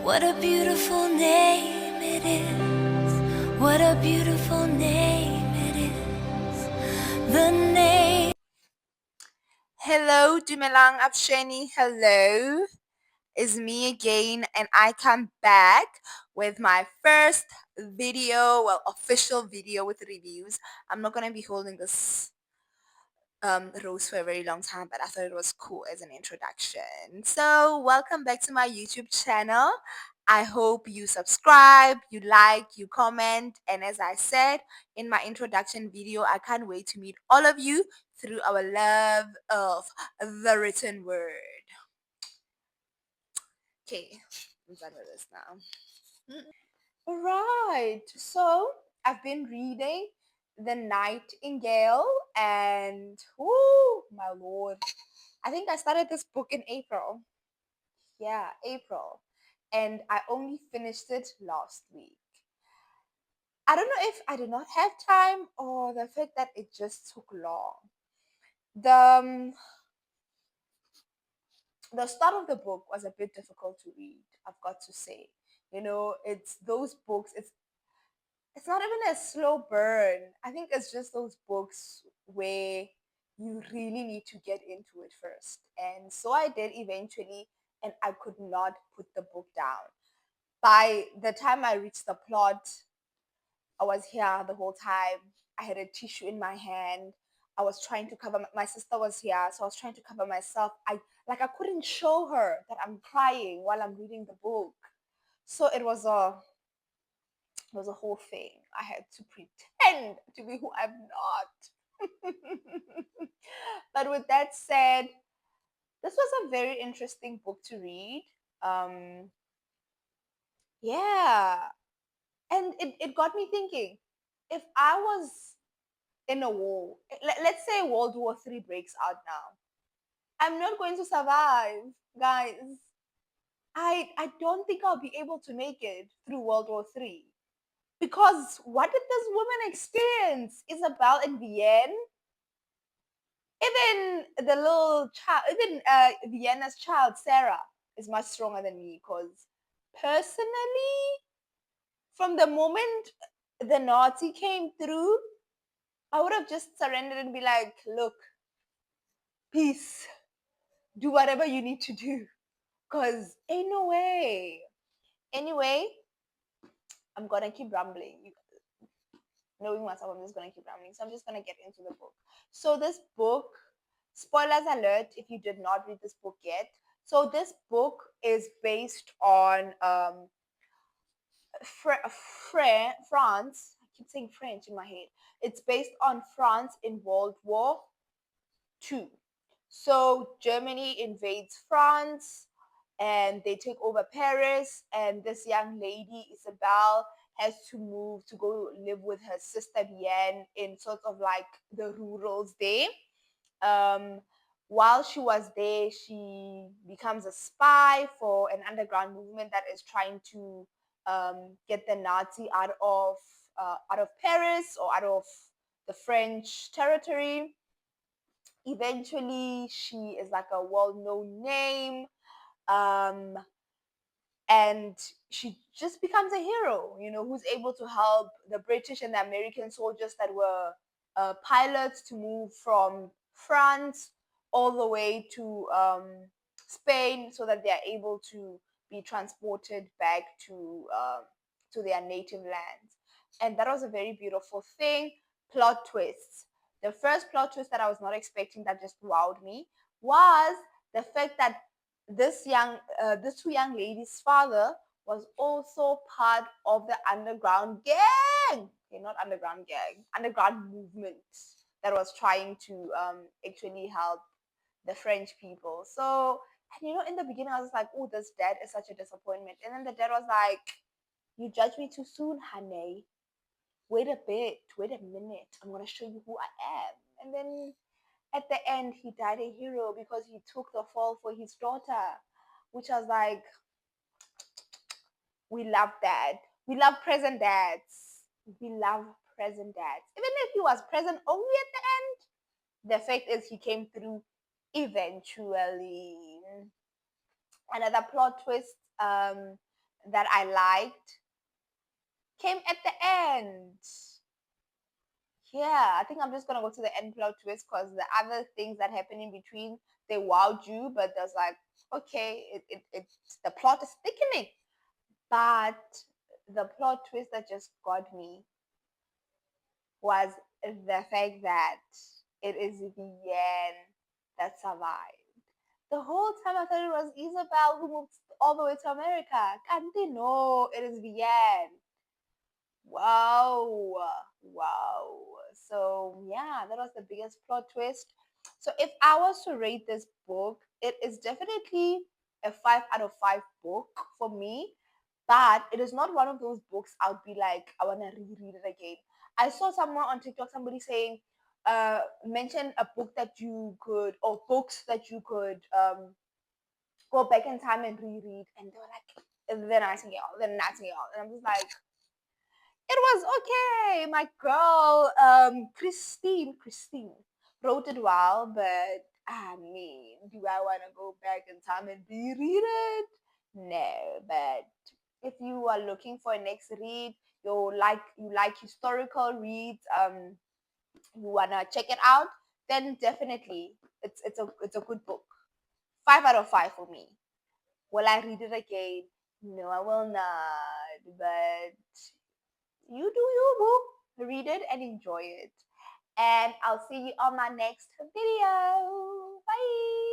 What a beautiful name it is. What a beautiful name it is. The name. Hello, Dumelang Absheni. Hello. Is me again, and I come back with my first video, well, official video with reviews. I'm not gonna be holding this rose for a very long time, but I thought it was cool as an introduction. So welcome back to my YouTube channel. I hope you subscribe, you like, you comment, and as I said in my introduction video, I can't wait to meet all of you through our love of the written word. Okay, I'm done with this now. All right, so I've been reading The Nightingale, and oh my lord, I think I started this book in April. Yeah, April, and I only finished it last week. I don't know if I did not have time or the fact that it just took long. The the start of the book was a bit difficult to read, I've got to say. You know, it's those books, it's not even a slow burn. I think it's just those books where you really need to get into it first. And so I did eventually, and I could not put the book down. By the time I reached the plot, I was here the whole time. I had a tissue in my hand. I was trying to cover my sister was here, so I was trying to cover myself. I couldn't show her that I'm crying while I'm reading the book. So it was a whole thing. I had to pretend to be who I'm not. But with that said, this was a very interesting book to read. Yeah. And it got me thinking, if I was in a war, let's say World War III breaks out now, I'm not going to survive, guys. I don't think I'll be able to make it through World War III. Because what did this woman experience? Isabel and Vienne? Even the little child, even Vienna's child, Sarah, is much stronger than me. Because personally, from the moment the Nazi came through, I would have just surrendered and be like, look, peace, do whatever you need to do. Because ain't no way. Anyway, I'm going to keep rambling. Knowing myself, I'm just going to keep rambling. So I'm just going to get into the book. So this book, spoilers alert if you did not read this book yet. So this book is based on France. I keep saying French in my head. It's based on France in World War II. So Germany invades France and they take over Paris, and this young lady, Isabel, has to move to go live with her sister Vienne in sort of like the rurals there. Um, while she was there, she becomes a spy for an underground movement that is trying to get the Nazi out of Paris or out of the French territory. Eventually, she is like a well-known name, um, and she just becomes a hero, you know, who's able to help the British and the American soldiers that were pilots to move from France all the way to Spain, so that they are able to be transported back to their native lands. And that was a very beautiful thing. Plot twists. The first plot twist that I was not expecting, that just wowed me, was the fact that this two young ladies' father was also part of the underground gang. Okay, not underground gang, underground movement that was trying to actually help the French people. So, and you know, in the beginning, I was like, oh, this dad is such a disappointment. And then the dad was like, you judge me too soon, honey. Wait a bit, wait a minute. I'm going to show you who I am. And then at the end, he died a hero because he took the fall for his daughter, which was like, we love that. We love present dads. We love present dads. Even if he was present only at the end, the fact is he came through eventually. Another plot twist, that I liked came at the end. Yeah, I think I'm just gonna go to the end plot twist because the other things that happen in between they wowed you, but there's like, okay, it's the plot is thickening. But the plot twist that just got me was the fact that it is Vienne that survived. The whole time I thought it was Isabel who moved all the way to America. Can't they know it is Vienne? Wow. Wow. So yeah, that was the biggest plot twist. So if I was to rate this book, it is definitely a 5 out of 5 book for me. But it is not one of those books I'll be like, I wanna reread it again. I saw somewhere on TikTok somebody saying, mention a book that you could or books that you could go back in time and reread, and they were like, the Nightingale, the Nightingale, and I'm just like, it was okay. My girl, Kristin wrote it well, but I mean, do I want to go back in time and reread it? No, but if you are looking for a next read, you like historical reads, you wanna check it out, then definitely it's a good book. 5 out of 5 for me. Will I read it again? No, I will not. But you do you, boo. Read it and enjoy it. And I'll see you on my next video. Bye.